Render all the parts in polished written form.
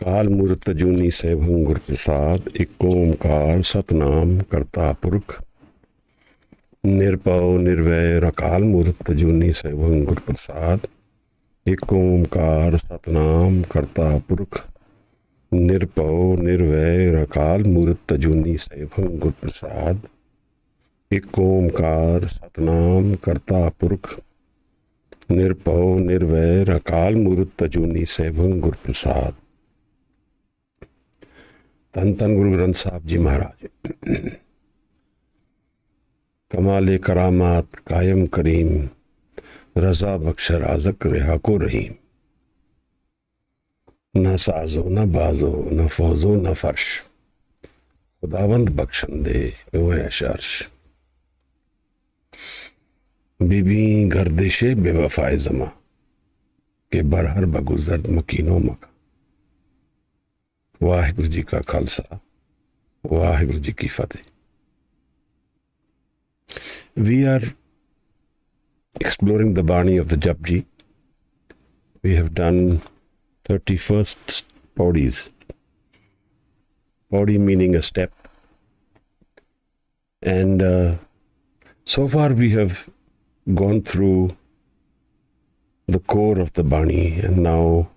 अकाल मूर्त जूनी सैभं गुर प्रसाद, एक ओंकार सतनाम करता पुरख, निरपौ निर्वैर अकाल मूर्त जूनी सैभं गुर प्रसाद, एक ओंकार सतनाम करता पुरख, निरपौ निर्वैर अकाल मूर्त जूनी सैभं गुर प्रसाद, एक ओंकार सतनाम करता पुरख, निरपौ निर्वैर अकाल मूर्त जूनी सैभं गुर प्रसाद। धन धन गुरु ग्रंथ साहब जी महाराज। कमाले करामात कायम करीम, रजा बख्श राज़क रिहा को रहीम। न साजो न बाजो न फौजो न फर्श, खुदावंद बख्शंदे ओए अशर्श। बीबी गर्दिशे बेवफाए जमा, के बरहर बगुजर मकीनो मका। वाहेगुरु जी का खालसा, वाहेगुरु जी की फतेह। We are exploring the Baani of the JAPJI. We have done 31st Pauris. Pauri meaning a step. And so far we have gone through the core of the Baani, and now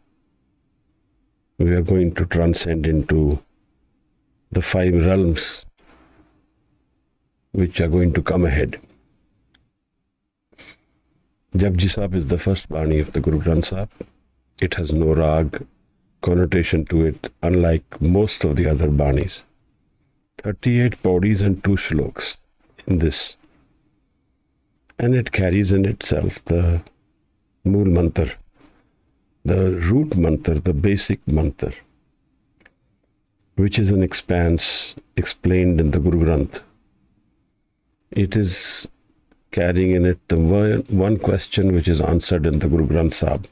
we are going to transcend into the 5 realms which are going to come ahead. JAPJI Sahib is the first Baani of the Guru Granth Sahib. It has no rag connotation to it, unlike most of the other Banis. 38 Pauris and 2 shloks in this. And it carries in itself the Mool Mantar, the root mantra, the basic mantra, which is an expanse explained in the Guru Granth. It is carrying in it the one question which is answered in the Guru Granth Sahib.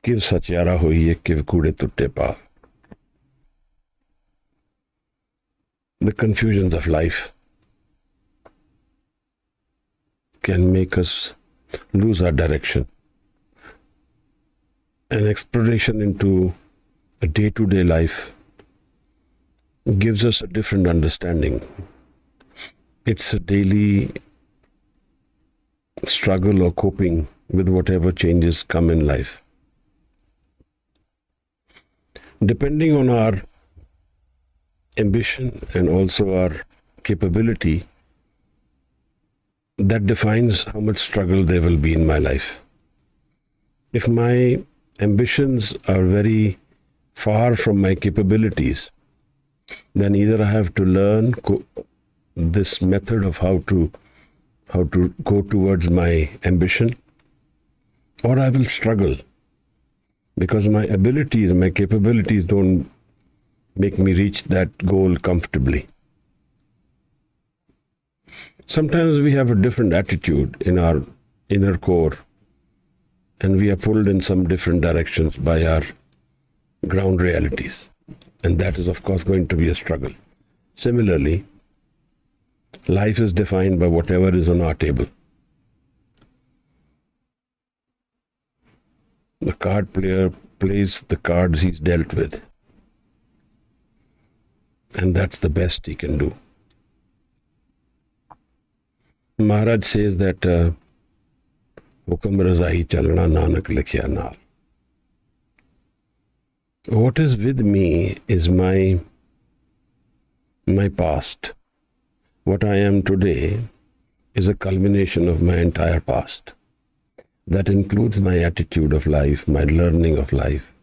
Kiv satyara hoiye kiv kude tutte pa. The confusions of life can make us lose our direction. An exploration into a day-to-day life gives us a different understanding. It's a daily struggle or coping with whatever changes come in life. Depending on our ambition and also our capability, that defines how much struggle there will be in my life. If my ambitions are very far from my capabilities, then either I have to learn this method of how to go towards my ambition, or I will struggle because my abilities, my capabilities don't make me reach that goal comfortably. Sometimes we have a different attitude in our inner core, and we are pulled in some different directions by our ground realities. And that is, of course, going to be a struggle. Similarly, life is defined by whatever is on our table. The card player plays the cards he's dealt with, and that's the best he can do. Maharaj says that Hukam Razai Chalna Nanak Likhya Naal. What is with me is my past. What I am today is a culmination of my entire past. That includes my attitude of life, my learning of life,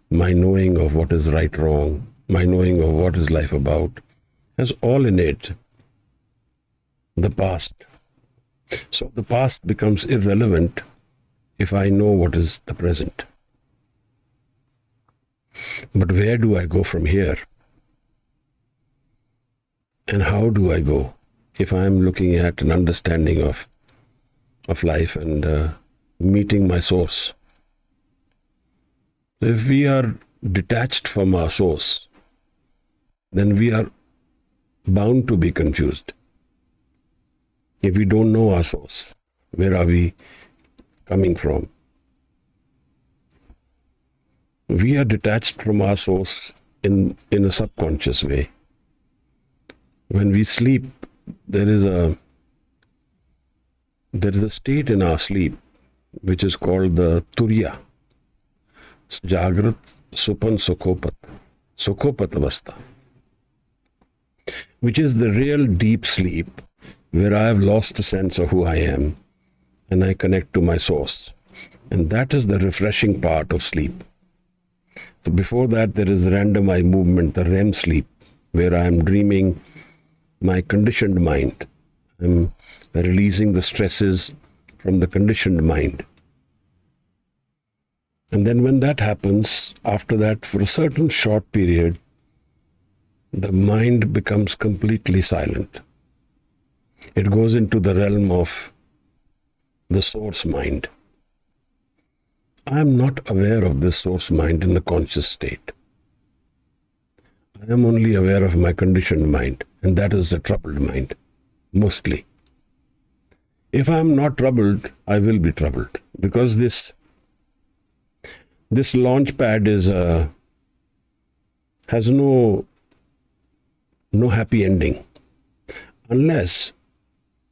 my knowing of what is right, wrong, my knowing of what is life about, has all in it the past. So the past becomes irrelevant if I know what is the present. But where do I go from here? And how do I go if I am looking at an understanding of life and meeting my source? If we are detached from our source, then we are bound to be confused. If we don't know our source, where are we coming from? We are detached from our source in a subconscious way. When we sleep, there is a state in our sleep which is called the Turiya, Jagrat, Supan, Sukhopat Avastha, which is the real deep sleep where I have lost the sense of who I am and I connect to my source. And that is the refreshing part of sleep. So before that, there is random eye movement, the REM sleep, where I am dreaming my conditioned mind. I'm releasing the stresses from the conditioned mind. And then when that happens, after that, for a certain short period, the mind becomes completely silent. It goes into the realm of the source mind. I am not aware of this source mind in a conscious state. I am only aware of my conditioned mind, and that is the troubled mind, mostly. If I am not troubled, I will be troubled, because this launch pad has no happy ending unless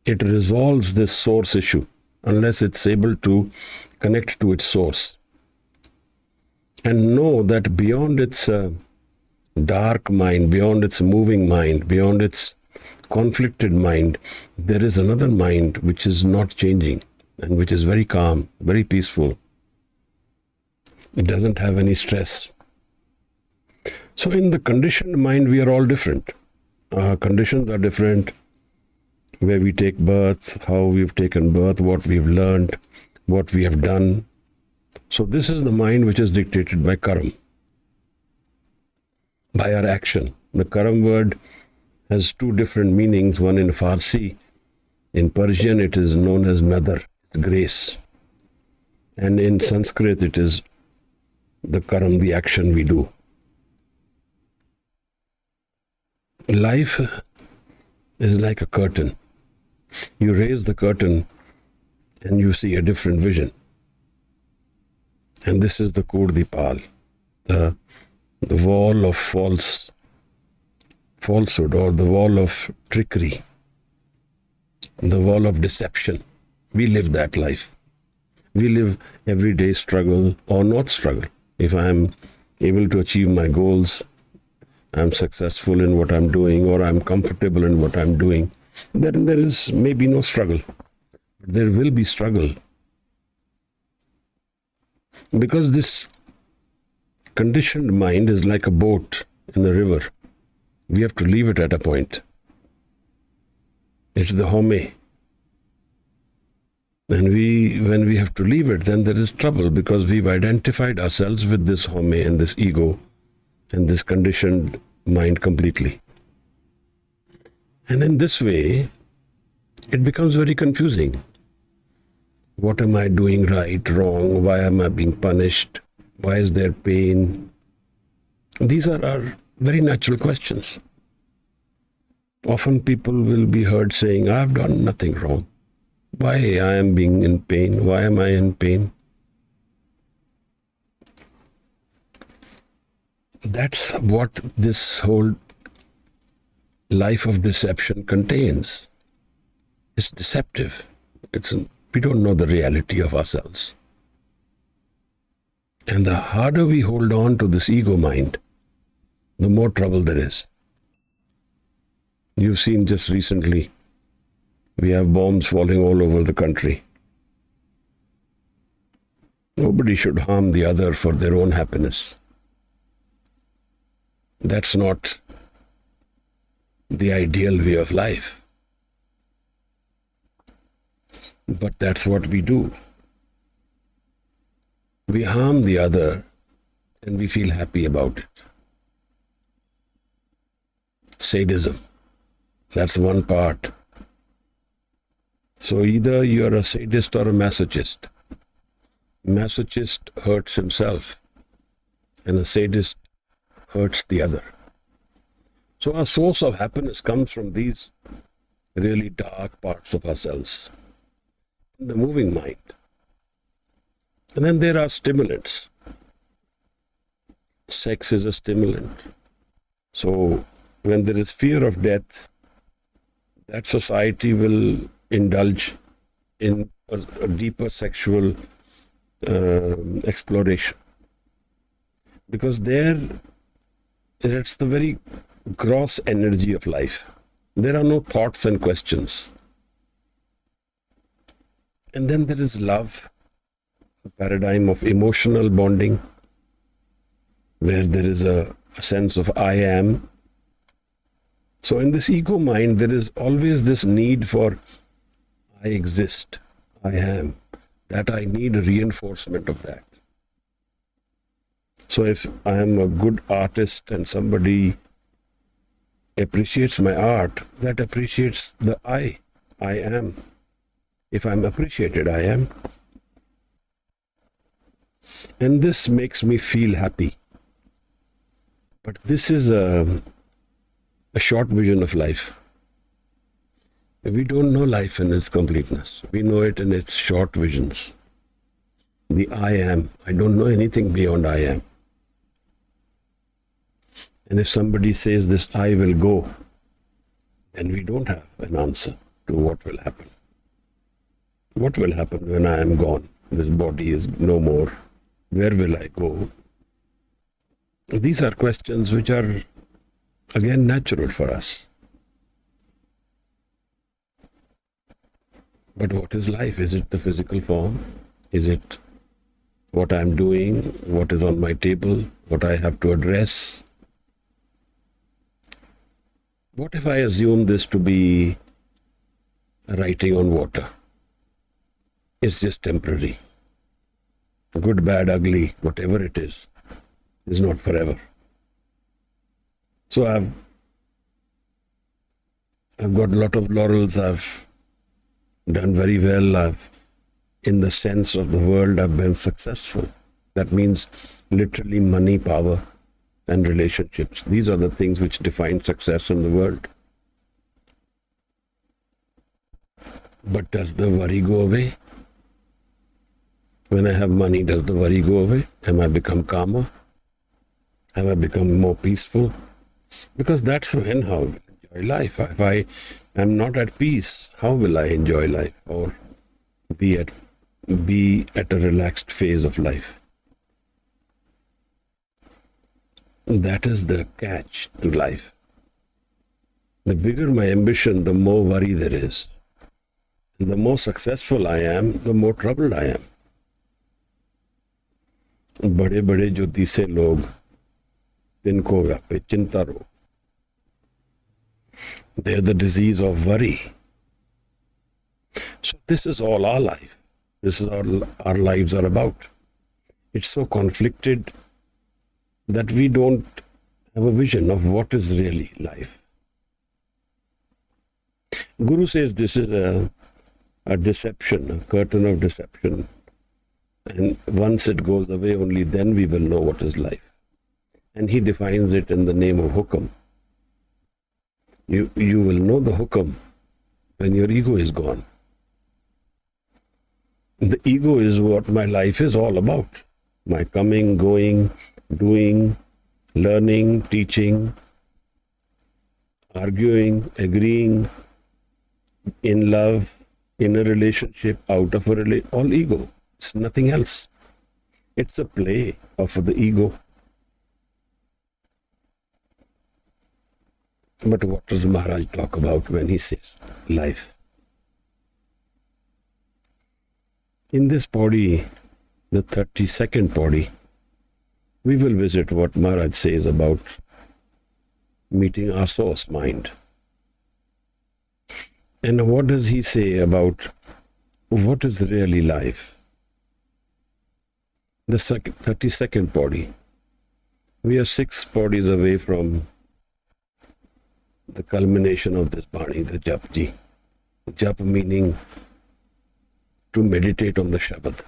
it resolves this source issue, unless it's able to connect to its source and know that beyond its dark mind, beyond its moving mind, beyond its conflicted mind, there is another mind which is not changing and which is very calm, very peaceful. It doesn't have any stress. So in the conditioned mind, we are all different. Our conditions are different. Where we take birth, how we've taken birth, what we've learned, what we have done. So this is the mind which is dictated by karam, by our action. The karam word has two different meanings. One in Farsi. In Persian, it is known as nadar, grace. And in Sanskrit, it is the karam, the action we do. Life is like a curtain. You raise the curtain and you see a different vision. And this is the Kurdipal, the wall of falsehood, or the wall of trickery, the wall of deception. We live that life. We live everyday struggle or not struggle. If I am able to achieve my goals, I'm successful in what I'm doing, or I'm comfortable in what I'm doing, then there is maybe no struggle. But there will be struggle. Because this conditioned mind is like a boat in the river. We have to leave it at a point. It's the home. And when we have to leave it, then there is trouble, because we've identified ourselves with this home and this ego and this conditioned mind completely. And in this way, it becomes very confusing. What am I doing right, wrong? Why am I being punished? Why is there pain? These are our very natural questions. Often people will be heard saying, I've done nothing wrong. Why I am being in pain? Why am I in pain? That's what this whole life of deception contains. It's deceptive. We don't know the reality of ourselves. And the harder we hold on to this ego mind, the more trouble there is. You've seen just recently, we have bombs falling all over the country. Nobody should harm the other for their own happiness. That's not the ideal way of life. But that's what we do. We harm the other and we feel happy about it. Sadism. That's one part. So either you're a sadist or a masochist. Masochist hurts himself and a sadist hurts the other. So our source of happiness comes from these really dark parts of ourselves, the moving mind. And then there are stimulants. sex is a stimulant. So when there is fear of death, that society will indulge in a deeper sexual exploration. Because there, it's the very gross energy of life. There are no thoughts and questions. And then there is love, a paradigm of emotional bonding, where there is a sense of I am. So in this ego mind, there is always this need for I exist, I am, that I need a reinforcement of that. So if I am a good artist and somebody appreciates my art, that appreciates the I am. If I'm appreciated, I am. And this makes me feel happy. But this is a short vision of life. We don't know life in its completeness. We know it in its short visions. The I am. I don't know anything beyond I am. And if somebody says this I will go, then we don't have an answer to what will happen. What will happen when I am gone? This body is no more. Where will I go? These are questions which are, again, natural for us. But what is life? Is it the physical form? Is it what I'm doing? What is on my table? What I have to address? What if I assume this to be writing on water? It's just temporary. Good, bad, ugly, whatever it is not forever. So I've got a lot of laurels. I've done very well. In the sense of the world, I've been successful. That means literally money, power, and relationships. These are the things which define success in the world. But does the worry go away? When I have money, does the worry go away? Am I become calmer? Have I become more peaceful? Because that's when how I will enjoy life. If I am not at peace, how will I enjoy life or be at a relaxed phase of life? That is the catch to life. The bigger my ambition, the more worry there is. And the more successful I am, the more troubled I am. बड़े बड़े जो तीसरे लोग जिनको व्यापे चिंता रोग, they are the disease of worry. So this is all our life. This is all our lives are about. It's so conflicted that we don't have a vision of what is really life. Guru says this is a deception, a curtain of deception. And once it goes away, only then we will know what is life. And he defines it in the name of hukam. You will know the hukam when your ego is gone. The ego is what my life is all about. My coming, going, doing, learning, teaching, arguing, agreeing, in love, in a relationship, out of a relationship, all ego. It's nothing else. It's a play of the ego. But what does Maharaj talk about when he says life? In this body, the 32nd body, we will visit what Maharaj says about meeting our source mind. And what does he say about what is really life? The 32nd body. We are 6 bodies away from the culmination of this Baani, the JAPJI. Jap meaning to meditate on the Shabad.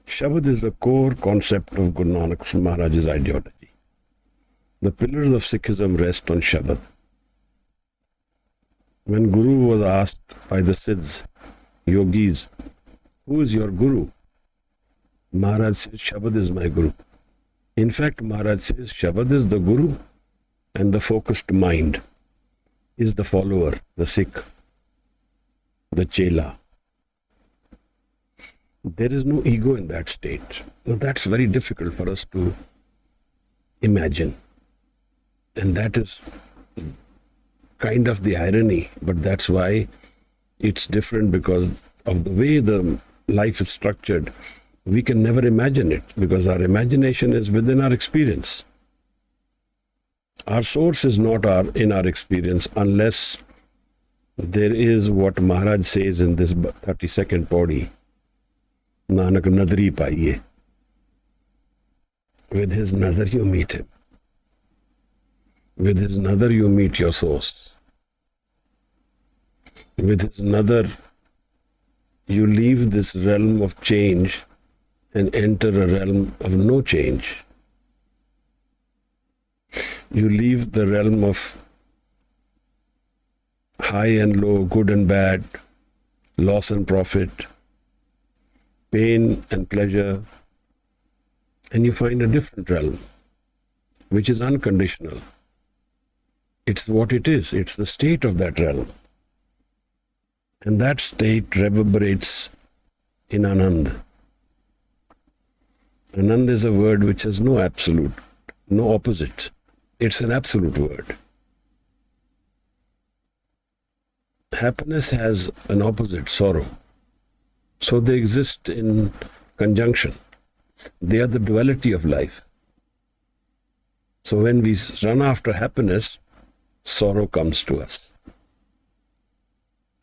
Shabad is the core concept of Guru Nanak Maharaj's ideology. The pillars of Sikhism rest on Shabad. When Guru was asked by the Siddhs, yogis, who is your Guru? Maharaj said, Shabad is my Guru. In fact, Maharaj says Shabad is the Guru and the focused mind is the follower, the Sikh, the Chela. There is no ego in that state. Now, that's very difficult for us to imagine. And that is kind of the irony, but that's why it's different, because of the way the life is structured. We can never imagine it because our imagination is within our experience. Our source is not in our experience unless there is what Maharaj says in this 32nd Pauri, Nanak nadri paiye. With his nadar you meet him. With his nadar you meet your source. With his nadar you leave this realm of change and enter a realm of no change. You leave the realm of high and low, good and bad, loss and profit, pain and pleasure, and you find a different realm, which is unconditional. It's what it is. It's the state of that realm. And that state reverberates in Anand. Anand is a word which has no absolute, no opposite. It's an absolute word. Happiness has an opposite, sorrow. So they exist in conjunction. They are the duality of life. So when we run after happiness, sorrow comes to us.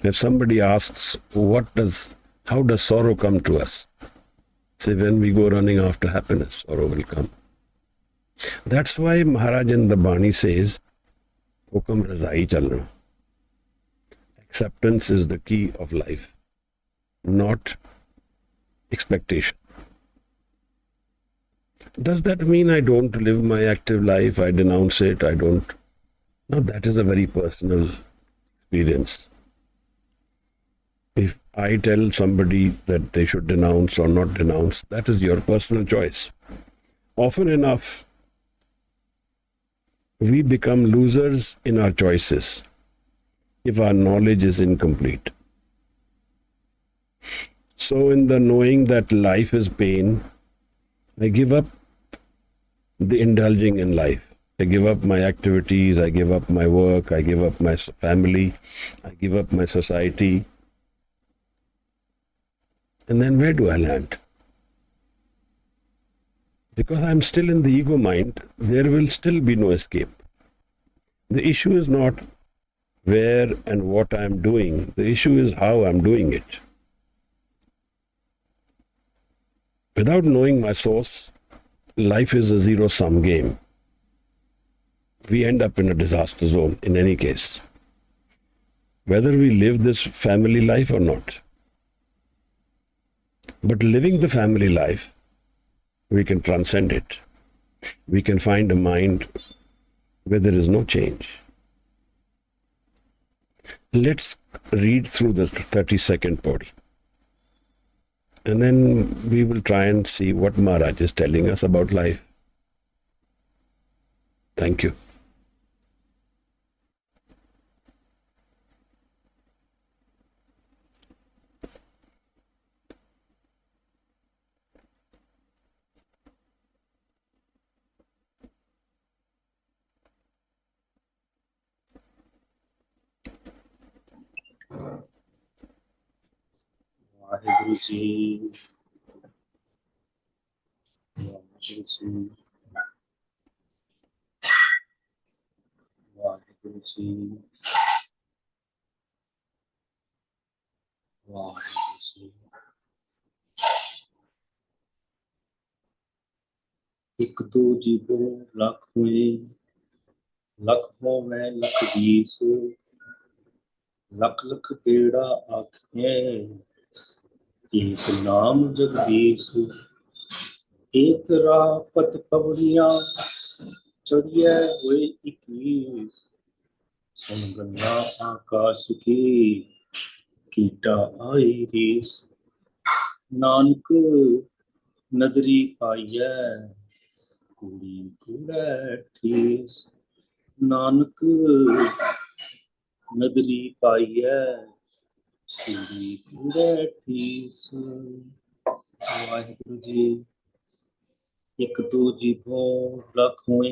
If somebody asks, how does sorrow come to us? Say, when we go running after happiness, sorrow will come. That's why Maharaj in the Baani says, Hukam Razai Chalna. Acceptance is the key of life, not expectation. Does that mean I don't live my active life? I denounce it? I don't? No, that is a very personal experience. If I tell somebody that they should denounce or not denounce, that is your personal choice. Often enough, we become losers in our choices if our knowledge is incomplete. So in the knowing that life is pain, I give up the indulging in life. I give up my activities, I give up my work, I give up my family, I give up my society. And then where do I land? Because I'm still in the ego mind, there will still be no escape. The issue is not where and what I'm doing. The issue is how I'm doing it. Without knowing my source, life is a zero-sum game. We end up in a disaster zone in any case, whether we live this family life or not. But living the family life, we can transcend it. We can find a mind where there is no change. Let's read through the 32nd Pauri. And then we will try and see what Maharaj is telling us about life. Thank you. Waheguru ji, Waheguru ji, Waheguru ji, Waheguru ji. एक दो जीवो लख हुए, लख होवे लख बीसो, लख लख बेड़ा आखे, एक नाम जगदीश। एक रापत पवड़िया चढ़िए हुए 21, सुन गंगा आकाश की कीटा आई रेस। नानक नदरी पाइय कूड़ी कूड़ै ठीस नानक नदरी पाइयै कूड़ी कूड़ै ठीस। वाहिगुरु जी एक दो जीभों लख होए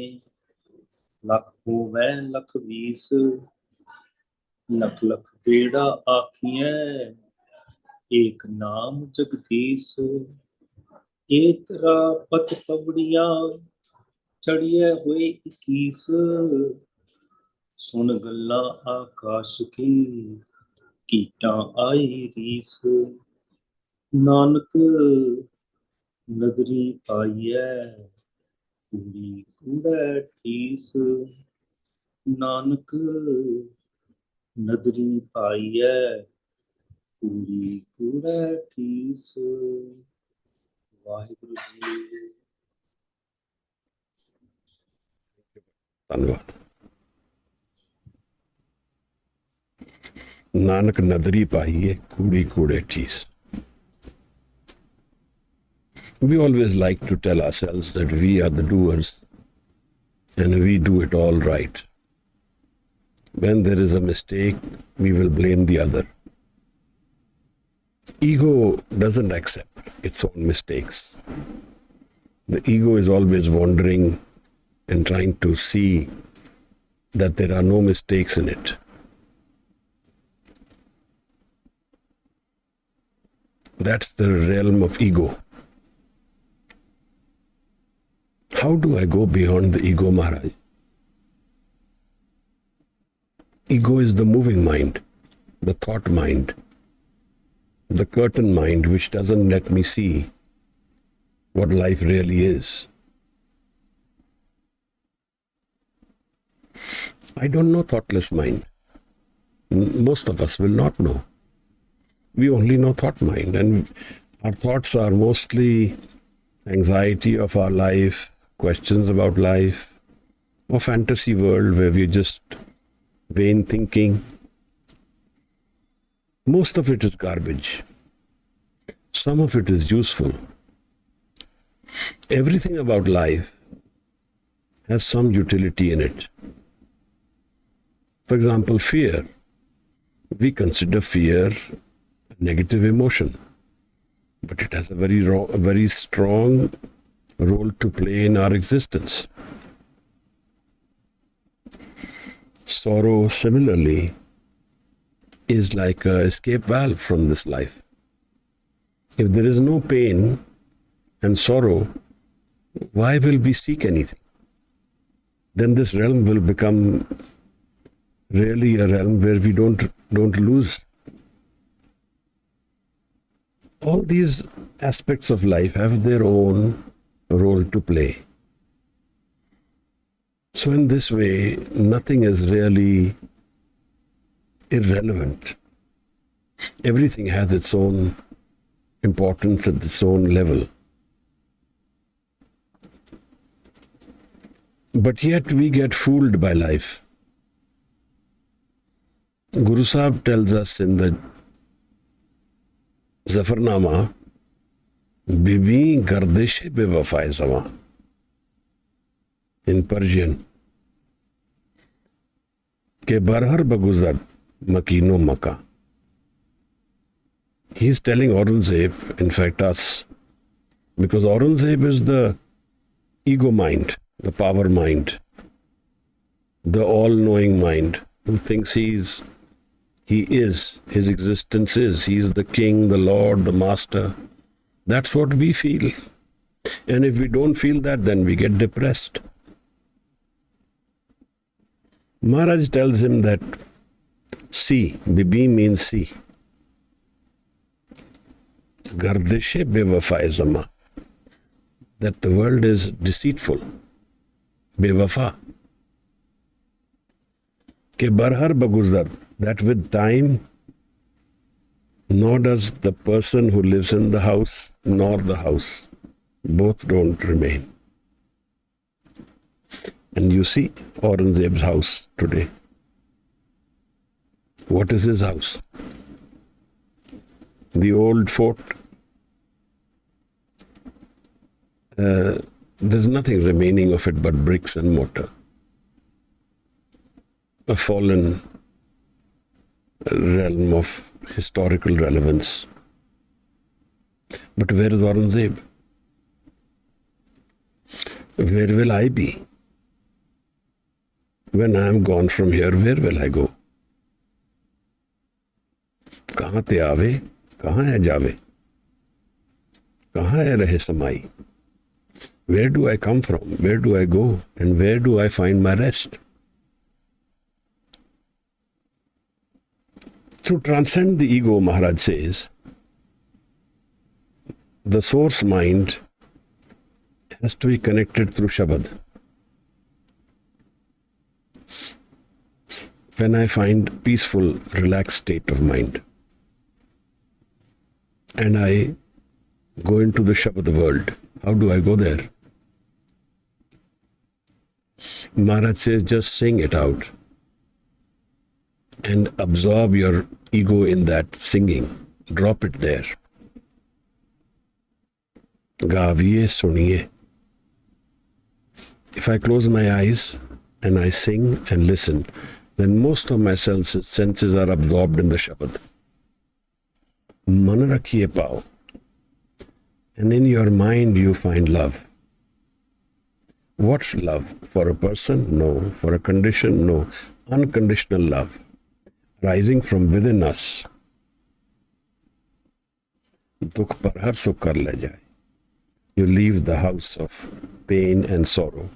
लख होवै लख बीस लख लख बेड़ा आखिए एक नाम जगदीश। एक तेरा पत पवड़िया चढ़िए हुए 21 सुन गल्ला आकाश की कीटा आई रीस। नानक नगरी पाइयै कूड़ी कूड़ै ठीस नानक नगरी पाइयै कूड़ी कूड़ै ठीस। वाहिगुरु जी। धन्यवाद। नानक नदरी पाइए कूड़ी कूड़े ठीस. We always like to tell ourselves that we are the doers and we do it all right. When there is a mistake, we will blame the other. Ego doesn't accept its own mistakes. The ego is always wandering and trying to see that there are no mistakes in it. That's the realm of ego. How do I go beyond the ego, Maharaj? Ego is the moving mind, the thought mind, the curtain mind which doesn't let me see what life really is. I don't know thoughtless mind. Most of us will not know. We only know thought mind, and our thoughts are mostly anxiety of our life, questions about life, or fantasy world where we're just vain thinking. Most of it is garbage. Some of it is useful. Everything about life has some utility in it. For example, fear. We consider fear a negative emotion, but it has a very strong role to play in our existence. Sorrow, similarly, is like an escape valve from this life. If there is no pain and sorrow, why will we seek anything? Then this realm will become really a realm where we don't lose. All these aspects of life have their own role to play. So in this way, nothing is really irrelevant. Everything has its own importance at its own level. But yet we get fooled by life. Guru Sahib tells us in the Zafarnama, Bibi Gardeshe Bewafai Sama, in Persian, Ke Barhar Baguzar Makino Maka. He's telling Aurangzeb, in fact us, because Aurangzeb is the ego mind, the power mind, the all-knowing mind, who thinks he is, his existence is, he is the king, the lord, the master. That's what we feel. And if we don't feel that, then we get depressed. Maharaj tells him that see, Bibi means see. Gardeshe bewafai zama. That the world is deceitful. Bewafa. Ke barhar baguzar. That with time, nor does the person who lives in the house, nor the house. Both don't remain. And you see Aurangzeb's house today. What is his house? The old fort there's nothing remaining of it but bricks and mortar. A fallen realm of historical relevance. But where is Aurangzeb? Where will I be? When I am gone from here, where will I go? कहाँ ते आवे, कहाँ है जावे, कहाँ है रहे समाई? Where do I come from? Where do I go? And where do I find my rest? To transcend the ego, Maharaj says, the source mind has to be connected through Shabad. When I find peaceful, relaxed state of mind, and I go into the Shabad world, how do I go there? Maharaj says, just sing it out and absorb your ego in that singing. Drop it there. Gaviye suniye. If I close my eyes and I sing and listen, then most of my senses are absorbed in the Shabad. Man rakhiye pao. And in your mind you find love. What's love? For a person? No. For a condition? No. Unconditional love, rising from within us. Dukh par har sukh kar le jaye. You leave the house of pain and sorrow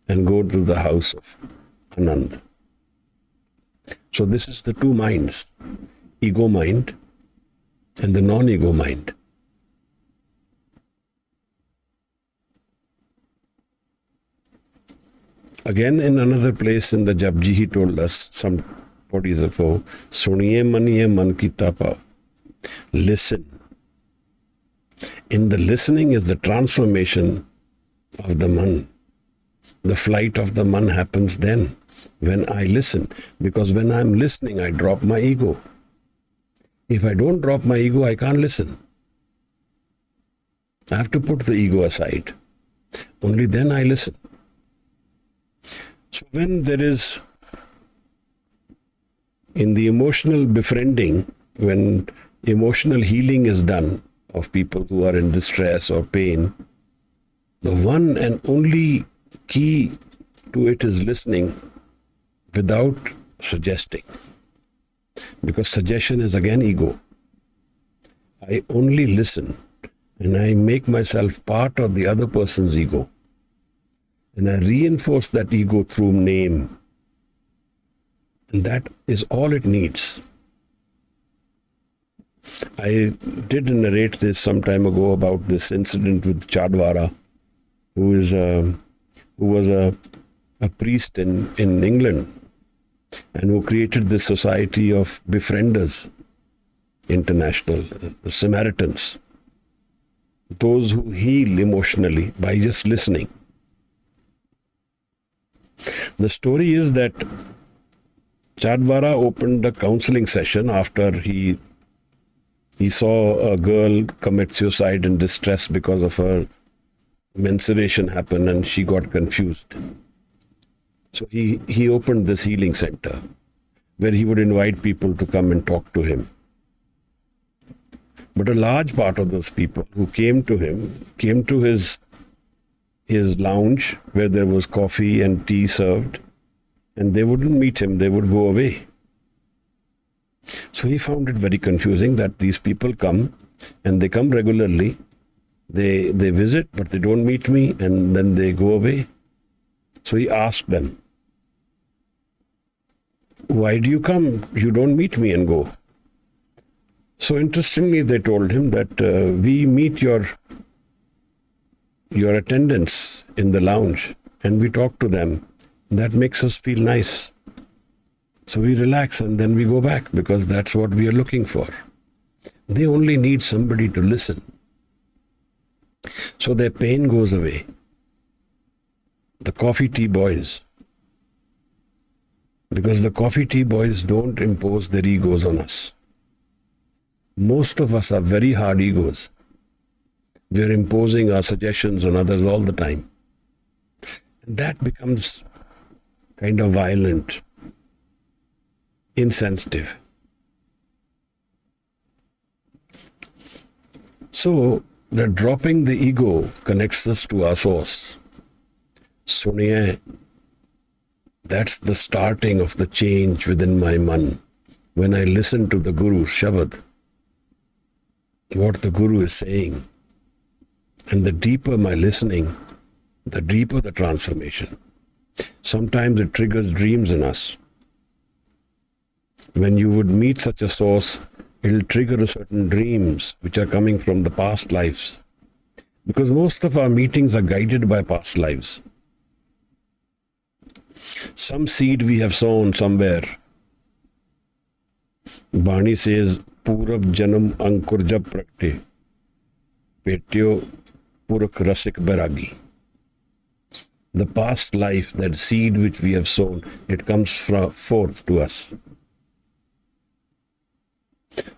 and go to the house of Anand. So this is the two minds, ego mind and the non-ego mind. Again, in another place in the JAPJI, he told us some 40 years ago, Suniye maniye man ki tapa. Listen. In the listening is the transformation of the man. The flight of the man happens then, when I listen. Because when I'm listening, I drop my ego. If I don't drop my ego, I can't listen. I have to put the ego aside. Only then I listen. So when there is, in the emotional befriending, when emotional healing is done of people who are in distress or pain, the one and only key to it is listening without suggesting. Because suggestion is again ego. I only listen and I make myself part of the other person's ego. And I reinforce that ego through name. And that is all it needs. I did narrate this some time ago about this incident with Chadwara, who was a priest in England and who created this society of befrienders international, the Samaritans, those who heal emotionally by just listening. The story is that Chadwara opened a counseling session after he saw a girl commit suicide in distress because of her menstruation happen and she got confused. So he opened this healing center where he would invite people to come and talk to him. But a large part of those people who came to him came to his lounge where there was coffee and tea served, and they wouldn't meet him, they would go away. So he found it very confusing that these people come, and they come regularly, they visit, but they don't meet me, and then they go away. So he asked them, why do you come? You don't meet me and go. So interestingly, they told him that we meet your attendants in the lounge and we talk to them. That makes us feel nice. So we relax and then we go back because that's what we are looking for. They only need somebody to listen. So their pain goes away. The coffee tea boys. Because the coffee tea boys don't impose their egos on us. Most of us are very hard egos. We are imposing our suggestions on others all the time. That becomes kind of violent, insensitive. So, the dropping the ego connects us to our source. Suniye, that's the starting of the change within my man. When I listen to the Guru's Shabad, what the Guru is saying, and the deeper my listening, the deeper the transformation. Sometimes it triggers dreams in us. When you would meet such a source, it will trigger certain dreams which are coming from the past lives. Because most of our meetings are guided by past lives. Some seed we have sown somewhere. Baani says, Purab Janam Ankur Jab Prakte, Petyo Purak Rasik Bairagi. The past life, that seed which we have sown, it comes forth to us.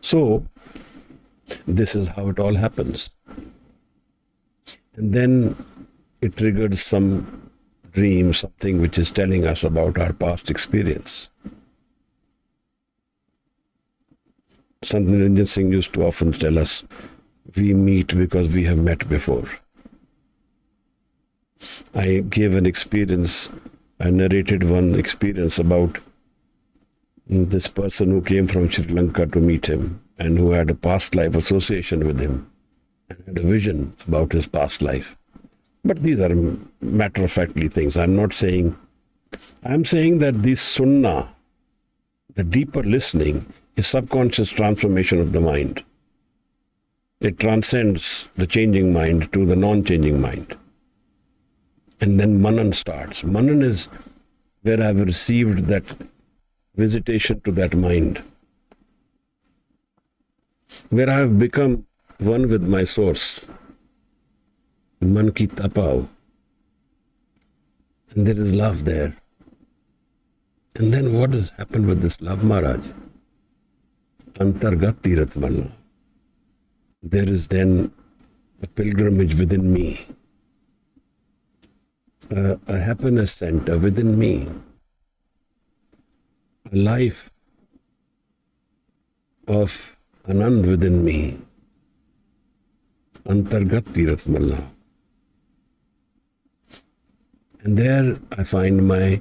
So, this is how it all happens. And then it triggered some dream, something which is telling us about our past experience. Sant Niranjan Singh used to often tell us, we meet because we have met before. I gave an experience, I narrated one experience about this person who came from Sri Lanka to meet him and who had a past life association with him and had a vision about his past life. But these are matter-of-factly things. I'm saying that this sunnah, the deeper listening, is subconscious transformation of the mind. It transcends the changing mind to the non-changing mind. And then Manan starts. Manan is where I've received that visitation to that mind, where I have become one with my source. Man ki tapao. And there is love there. And then what has happened with this love, Maharaj? Antargat Tirat Malna. There is then a pilgrimage within me, a happiness center within me, a life of Anand within me. Antargat Tirat Malna. And there I find my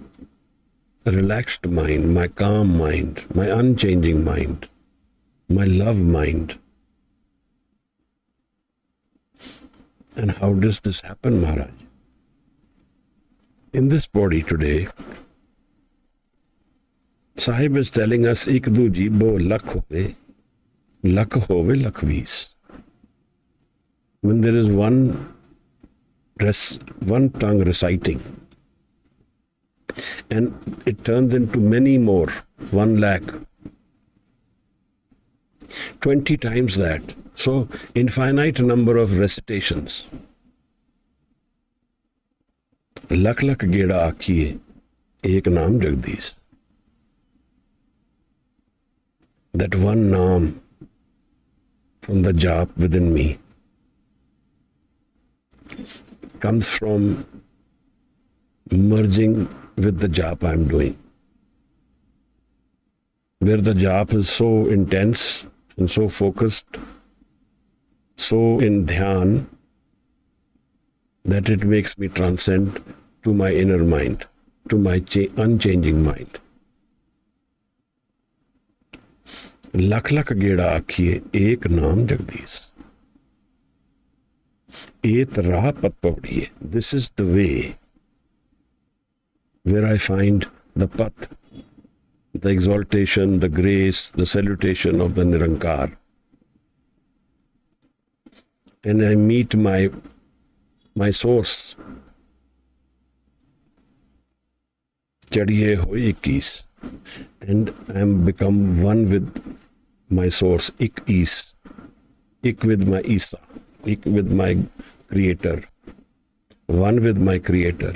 relaxed mind, my calm mind, my unchanging mind, my love mind. And how does this happen, Maharaj? In this body today, Sahib is telling us, Ik du jibo lakh hove lakhvis. When there is one tongue reciting, and it turns into many more, 1 lakh, 20 times that. So, infinite number of recitations. Lakh lakh geda akhiye, ek naam Jagdish. That one naam from the jap within me comes from merging with the jap I'm doing. Where the jap is so intense and so focused, so in dhyan, that it makes me transcend to my inner mind, to my unchanging mind. Lakh lakh geda akhiye, ek naam Jagdish. Et raha pat pauriye. This is the way where I find the path, the exaltation, the grace, the salutation of the Nirankar. And I meet my source. Chadiye hoye ikis. And I am become one with my source, ik is. Ik with my Isa. Ik with my Creator. One with my Creator.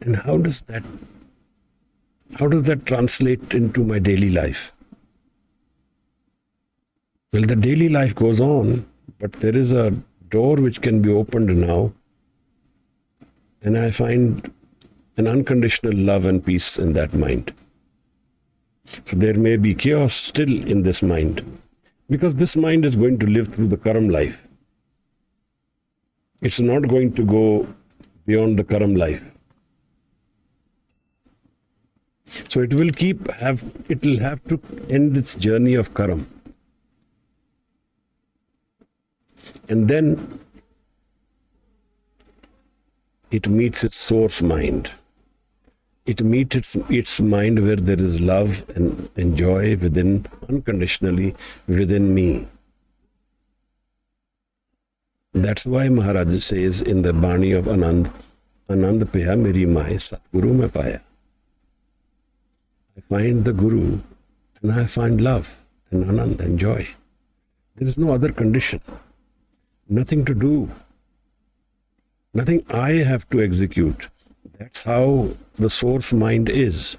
And how does that translate into my daily life? Well, the daily life goes on, but there is a door which can be opened now, And I find an unconditional love and peace in that mind. So there may be chaos still in this mind, because this mind is going to live through the Karam life. It's not going to go beyond the Karam life. So it will have to end its journey of Karam. And then it meets its source mind. It meets its mind where there is love and joy within, unconditionally within me. That's why Maharaj says in the Baani of Anand, Anand Paya Meri Mai Satguru Mein Paya. I find the Guru and I find love and Anand and joy. There is no other condition. Nothing to do. Nothing I have to execute. That's how the source mind is.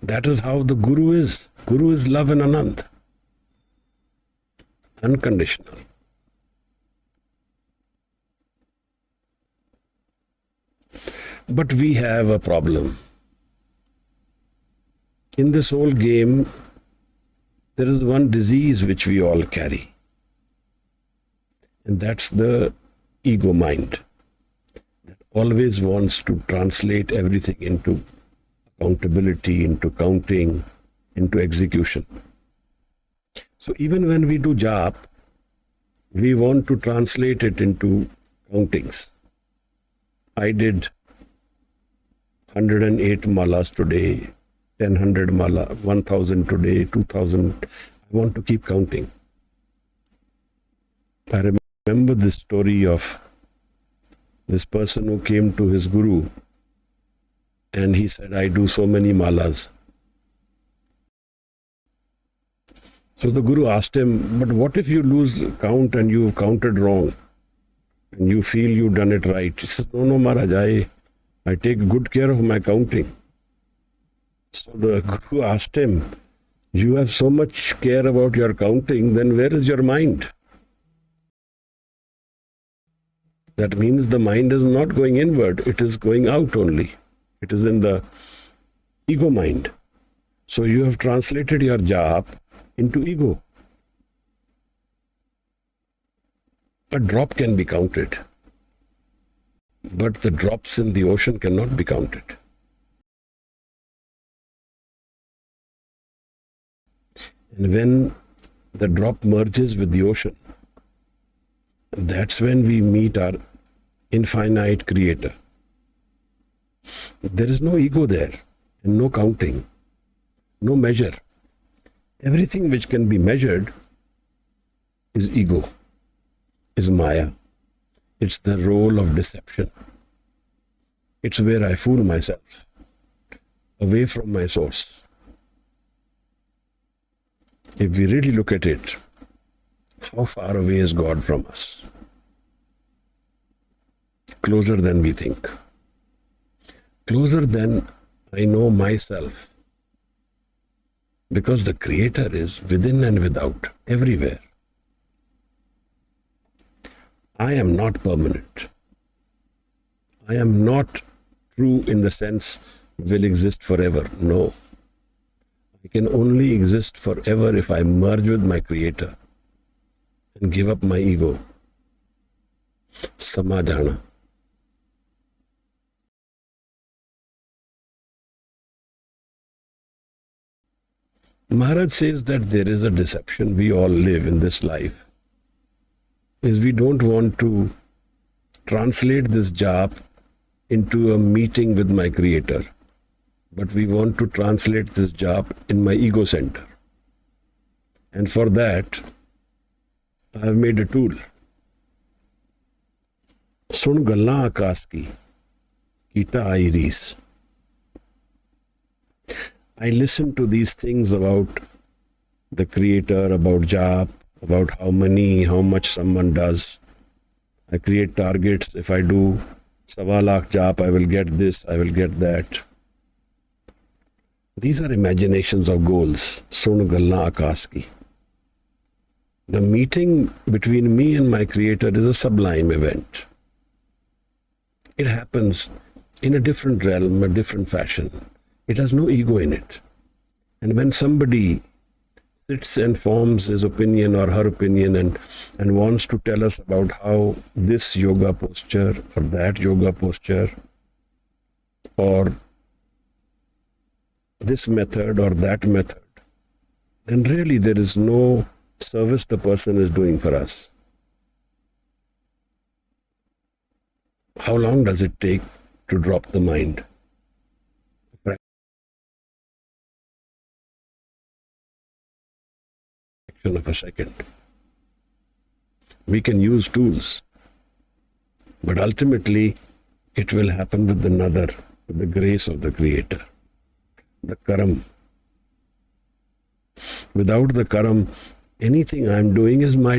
That is how the Guru is. Guru is love and Anand. Unconditional. But we have a problem. In this whole game, there is one disease which we all carry. And that's the ego mind. That always wants to translate everything into accountability, into counting, into execution. So even when we do jap, we want to translate it into countings. I did 108 malas today, 1000 mala, 1000 today, 2000. I want to keep counting. I remember this story of this person who came to his guru and he said, I do so many malas. So the guru asked him, but what if you lose count and you counted wrong and you feel you've done it right? He said, no, Maharaj, I take good care of my counting. So the guru asked him, you have so much care about your counting, then where is your mind? That means the mind is not going inward, it is going out only. It is in the ego mind. So you have translated your jap into ego. A drop can be counted, but the drops in the ocean cannot be counted. And when the drop merges with the ocean, that's when we meet our infinite creator. There is no ego there, and no counting, no measure. Everything which can be measured is ego, is maya. It's the role of deception. It's where I fool myself, away from my source. If we really look at it, how far away is God from us? Closer than we think. Closer than I know myself. Because the Creator is within and without, everywhere. I am not permanent. I am not true in the sense will exist forever. No. I can only exist forever if I merge with my Creator and give up my ego. Samagam. Maharaj says that there is a deception we all live in this life. Is we don't want to translate this jap into a meeting with my Creator, but we want to translate this jap in my ego center. And for that, I have made a tool. Sun gallan aakas ki, kita aayi rees. I listen to these things about the Creator, about jap, about how much someone does. I create targets. If I do 1.25 lakh jap, I will get this, I will get that. These are imaginations of goals. Sun gallan aakas ki. The meeting between me and my Creator is a sublime event. It happens in a different realm, a different fashion. It has no ego in it. And when somebody sits and forms his opinion or her opinion and wants to tell us about how this yoga posture or that yoga posture or this method or that method, then really there is no service the person is doing for us. How long does it take to drop the mind? A fraction of a second. We can use tools, but ultimately it will happen with with the grace of the Creator, the karam. Without the karam, anything I'm doing, is my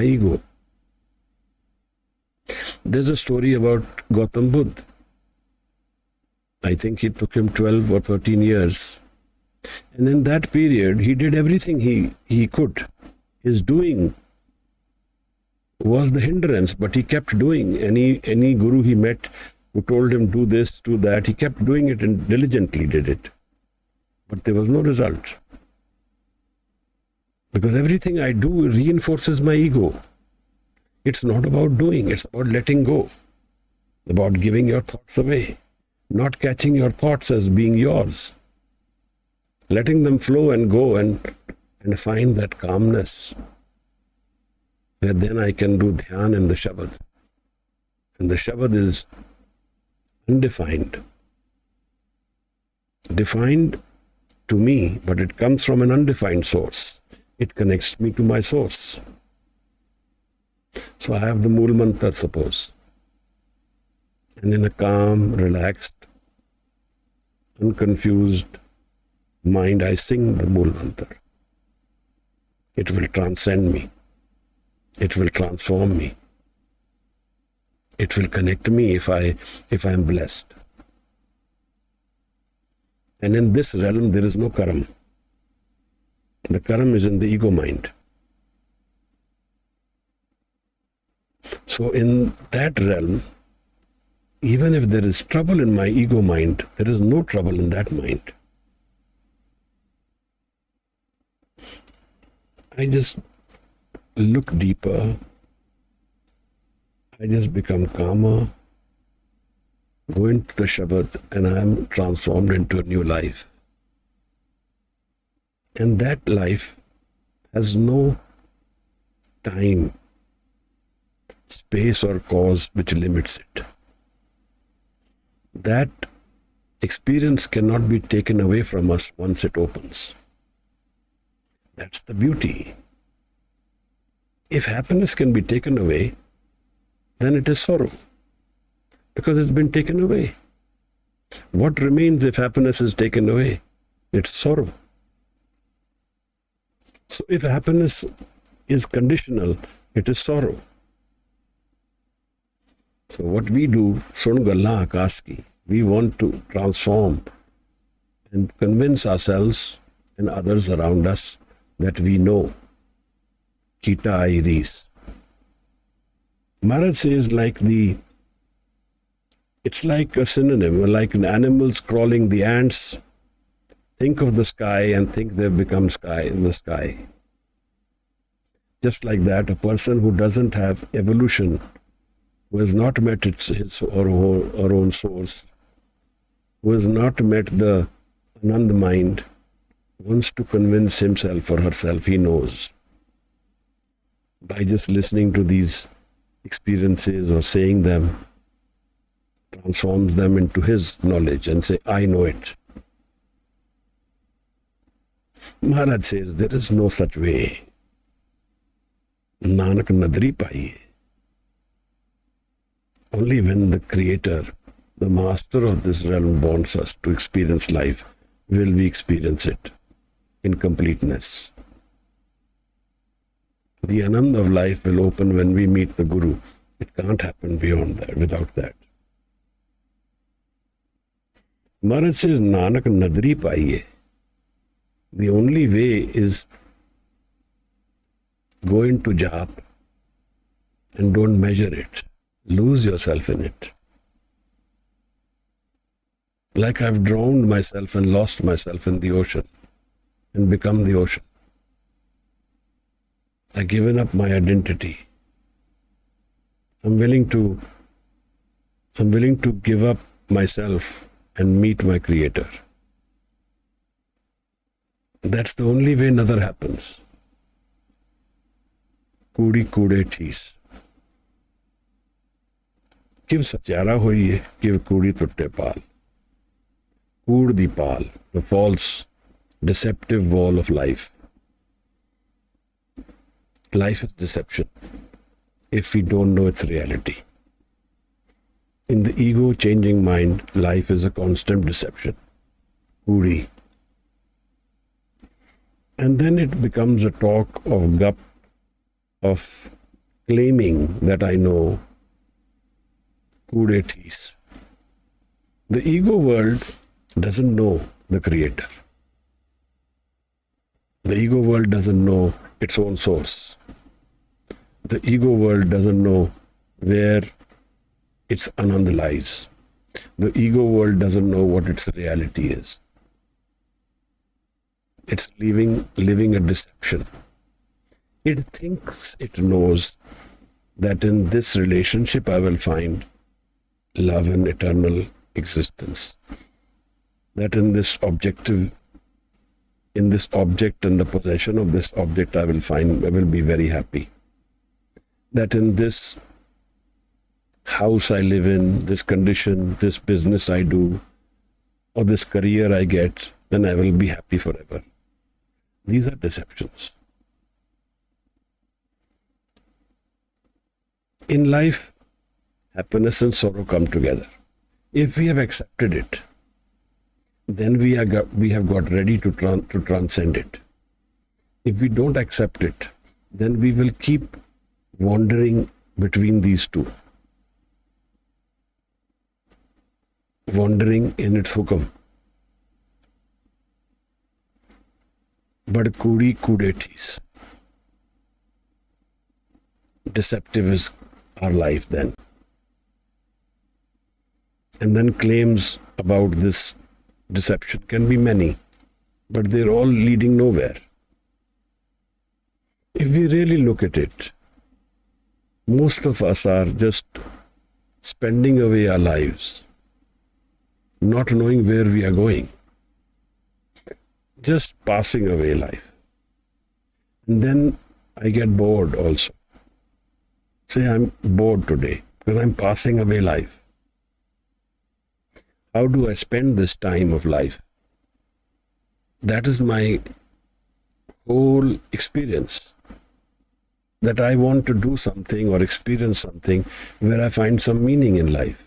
ego. There's a story about Gautam Buddha. I think it took him 12 or 13 years. And in that period, he did everything he could. His doing was the hindrance, but he kept doing. Any guru he met who told him do this, do that, he kept doing it and diligently did it. But there was no result. Because everything I do reinforces my ego. It's not about doing, it's about letting go, about giving your thoughts away, not catching your thoughts as being yours, letting them flow and go and find that calmness, where then I can do dhyan in the Shabad. And the Shabad is undefined, defined to me, but it comes from an undefined source. It connects me to my source. So I have the Mool Mantra, suppose. And in a calm, relaxed, unconfused mind, I sing the Mool Mantra. It will transcend me. It will transform me. It will connect me if I am blessed. And in this realm, there is no karam. The karam is in the ego mind. So in that realm, even if there is trouble in my ego mind, there is no trouble in that mind. I just look deeper. I just become calmer, go into the Shabad, and I am transformed into a new life. And that life has no time, space or cause which limits it. That experience cannot be taken away from us once it opens. That's the beauty. If happiness can be taken away, then it is sorrow, because it's been taken away. What remains if happiness is taken away? It's sorrow. So if happiness is conditional, it is sorrow. So what we do, sun galla akash ki, we want to transform and convince ourselves and others around us that we know. Kita iris. Maharaj says it's like a synonym, like an animals crawling, the ants think of the sky and think they've become sky in the sky. Just like that, a person who doesn't have evolution, who has not met his or her own source, who has not met the Anand mind, wants to convince himself or herself he knows. By just listening to these experiences or saying them, transforms them into his knowledge and say, I know it. Maharaj says, there is no such way. NANAK nadri paiye. Only when the Creator, the Master of this realm, wants us to experience life, will we experience it in completeness. The Anand of life will open when we meet the Guru. It can't happen beyond that, without that. Maharaj says, Nanak nadri paiye. The only way is go into jap and don't measure it. Lose yourself in it. like I've drowned myself and lost myself in the ocean and become the ocean. I've given up my identity. I'm willing to give up myself and meet my Creator. That's the only way another happens. Kudi kude tees. Kiv satyara hoiye, kiv kudi tutte paal. Kud di paal, the false, deceptive wall of life. Life is deception if we don't know its reality. In the ego-changing mind, life is a constant deception. Kudi. And then it becomes a talk of gup, of claiming that I know. Kude tees. The ego world doesn't know the Creator. The ego world doesn't know its own source. The ego world doesn't know where its anand lies. The ego world doesn't know what its reality is. It's living a deception. It thinks it knows that in this relationship I will find love and eternal existence. That in this object and the possession of this object I will be very happy. That in this house I live in, this condition, this business I do, or this career I get, then I will be happy forever. These are deceptions. In life, happiness and sorrow come together. If we have accepted it, then we have got ready to transcend it. If we don't accept it, then we will keep wandering between these two. Wandering in its hukam. But kudi kudetis. Deceptive is our life then. And then claims about this deception can be many, but they're all leading nowhere. If we really look at it, most of us are just spending away our lives, not knowing where we are going, just passing away life. And then I get bored also. Say, I'm bored today because I'm passing away life. How do I spend this time of life? That is my whole experience. That I want to do something or experience something where I find some meaning in life.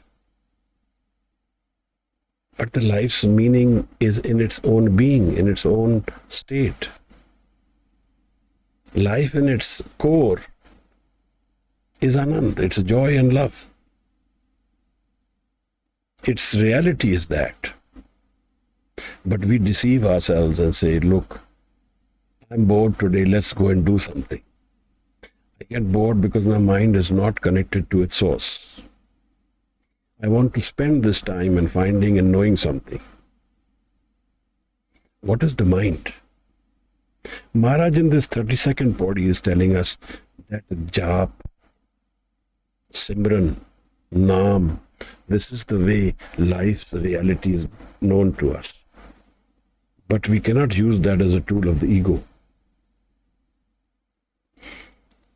But the life's meaning is in its own being, in its own state. Life in its core is Anand, it's joy and love. Its reality is that. But we deceive ourselves and say, look, I'm bored today, let's go and do something. I get bored because my mind is not connected to its source. I want to spend this time in finding and knowing something. What is the mind? Maharaj in this 32nd Pauri is telling us that the Jap, Simran, Naam, this is the way life's reality is known to us. But we cannot use that as a tool of the ego.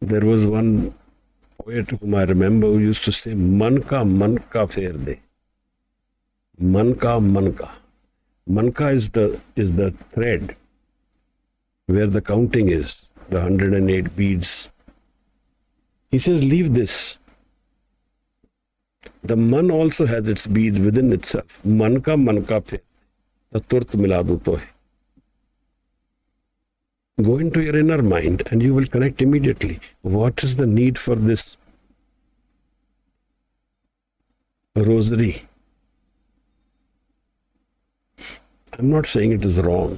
There was one poet whom I remember who used to say, Man ka fer de. Man ka. Manka is the thread where the counting is, the 108 beads. He says, leave this. The man also has its beads within itself. Man ka fer. The turt miladu to hai. Go into your inner mind and you will connect immediately. What is the need for this rosary? I'm not saying it is wrong.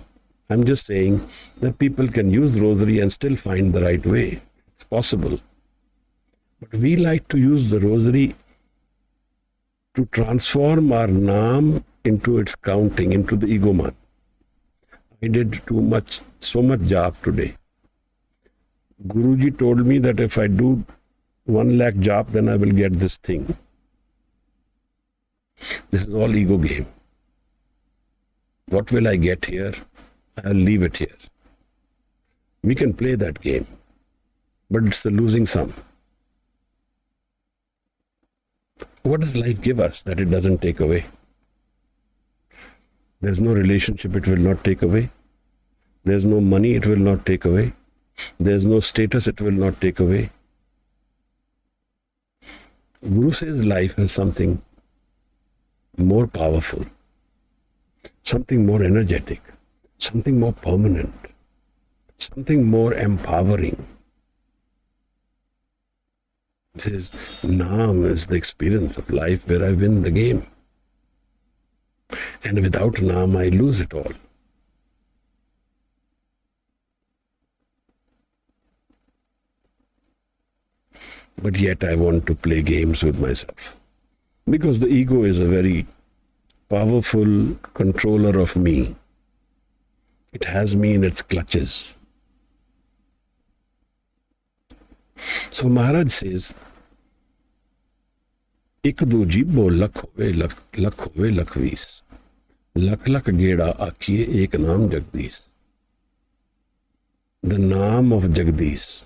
I'm just saying that people can use rosary and still find the right way. It's possible. But we like to use the rosary to transform our naam into its counting, into the ego man. I did so much jap today. Guruji told me that if I do 1 lakh jap, then I will get this thing. This is all ego game. What will I get here? I'll leave it here. We can play that game, but it's the losing sum. What does life give us that it doesn't take away? There's no relationship it will not take away. There's no money it will not take away. There's no status it will not take away. Guru says life has something more powerful, something more energetic, something more permanent, something more empowering. He says, Naam is the experience of life where I win the game. And without Naam, I lose it all. But yet I want to play games with myself. Because the ego is a very powerful controller of me. It has me in its clutches. So Maharaj says, Ik do jibbo lakh hove lakh vis. Lakh geda akhiye ek naam Jagdish. The naam of Jagdish.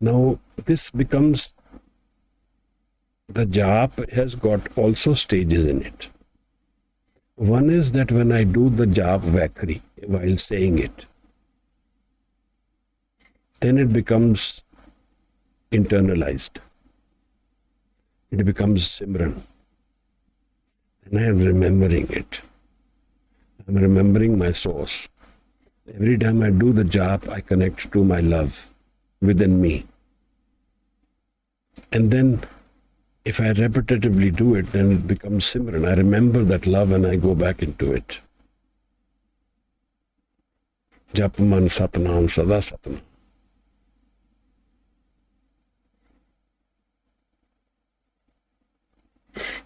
Now this becomes, the jap has got also stages in it. One is that when I do the jap vakri while saying it, then it becomes internalized. It becomes Simran. Then I am remembering it. I am remembering my source. Every time I do the jap, I connect to my love within me. And then if I repetitively do it, then it becomes Simran. I remember that love and I go back into it. Japman Satnam Sada Satnam.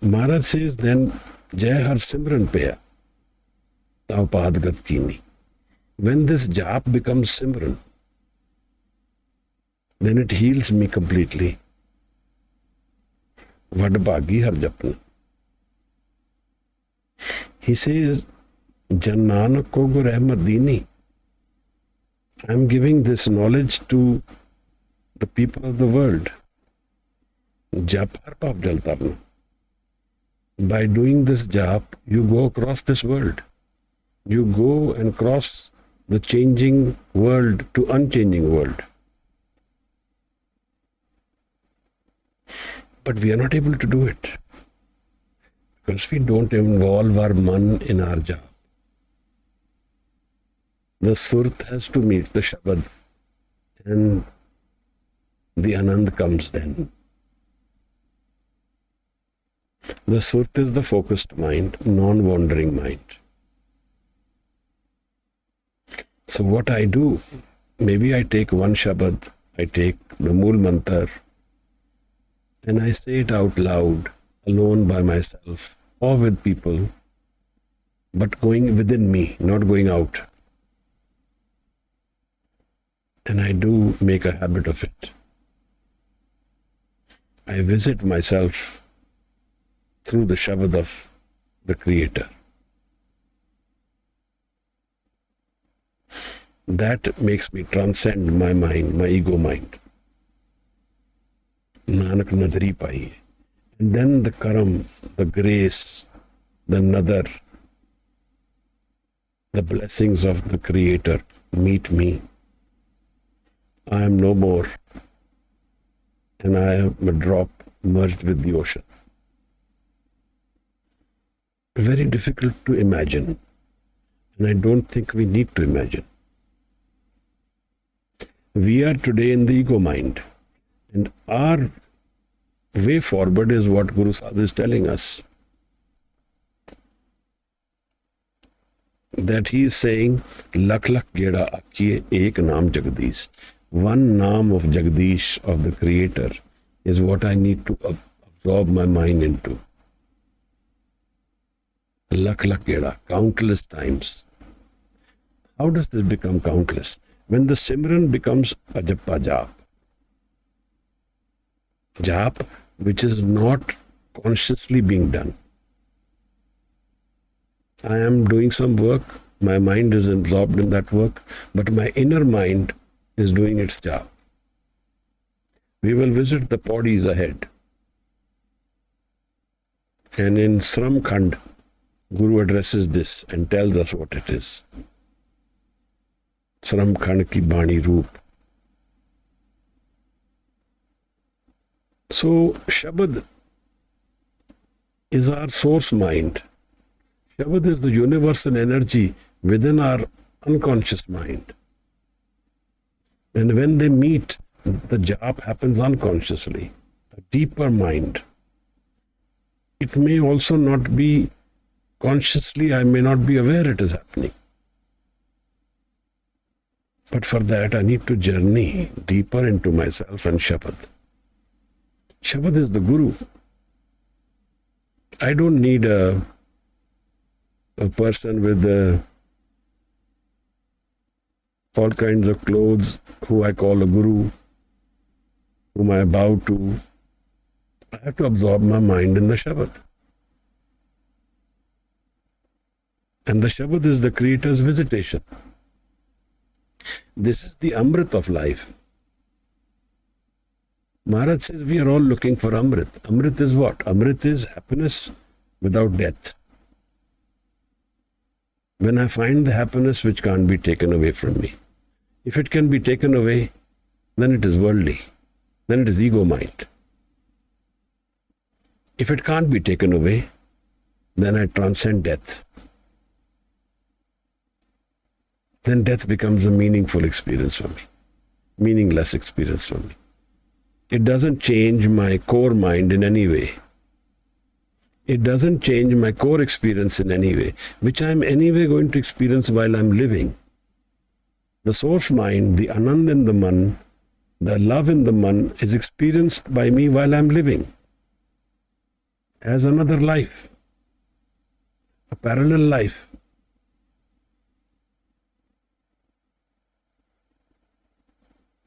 Maharaj says, then Jai Har Simran Peya, Tau Padgat Kini. When this jap becomes Simran, then it heals me completely. Vadbhagi har japna. He says, Jan Nanak ko gur Ahmad Dini. I am giving this knowledge to the people of the world. Jap har paap jalta apna. By doing this jap, you go across this world. You go and cross the changing world to unchanging world. But we are not able to do it because we don't involve our man in our jap. The Surat has to meet the Shabad and the Anand comes then. The Surat is the focused mind, non-wandering mind. So what I do, maybe I take one Shabad, I take the Mool Mantar, and I say it out loud, alone by myself, or with people, but going within me, not going out. And I do make a habit of it. I visit myself through the Shabad of the Creator. That makes me transcend my mind, my ego mind. Nanak nadri pai. And then the karam, the grace, the nadar, the blessings of the Creator meet me. I am no more, and I am a drop merged with the ocean. Very difficult to imagine, and I don't think we need to imagine. We are today in the ego mind, and our way forward is what Guru Sahib is telling us. That he is saying, Lakh lakh geda akhiye ek naam Jagdish. One naam of Jagdish, of the Creator, is what I need to absorb my mind into. Lakh lakh keda, countless times. How does this become countless? When the Simran becomes a japa jap. Jap which is not consciously being done. I am doing some work, my mind is absorbed in that work, but my inner mind is doing its job. We will visit the PAURIs ahead. And in Sram Khand, Guru addresses this and tells us what it is. Sram Khand ki Bani Roop. So, Shabad is our source mind. Shabad is the universal energy within our unconscious mind. And when they meet, the jap happens unconsciously, a deeper mind. It may also not be consciously, I may not be aware it is happening. But for that, I need to journey deeper into myself and Shabad. Shabad is the Guru. I don't need a person with all kinds of clothes who I call a Guru, whom I bow to. I have to absorb my mind in the Shabad. And the Shabad is the Creator's visitation. This is the Amrit of life. Maharaj says we are all looking for Amrit. Amrit is what? Amrit is happiness without death. When I find the happiness which can't be taken away from me. If it can be taken away, then it is worldly. Then it is ego mind. If it can't be taken away, then I transcend death. Then death becomes a meaningful experience for me. Meaningless experience for me. It doesn't change my core mind in any way. It doesn't change my core experience in any way, which I am anyway going to experience while I am living. The source mind, the Anand in the Man, the love in the Man is experienced by me while I am living. As another life. A parallel life.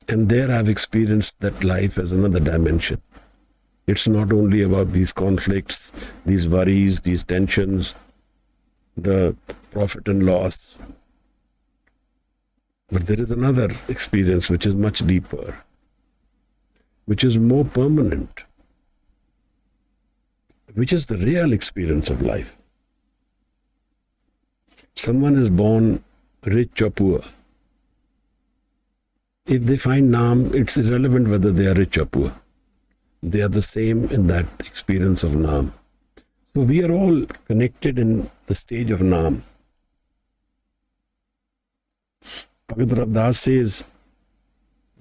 And there I have experienced that life as another dimension. It's not only about these conflicts, these worries, these tensions, the profit and loss. But there is another experience which is much deeper, which is more permanent, which is the real experience of life. Someone is born rich or poor. If they find Naam, it's irrelevant whether they are rich or poor. They are the same in that experience of Naam. So we are all connected in the stage of Naam. Bhagavad Ravdas says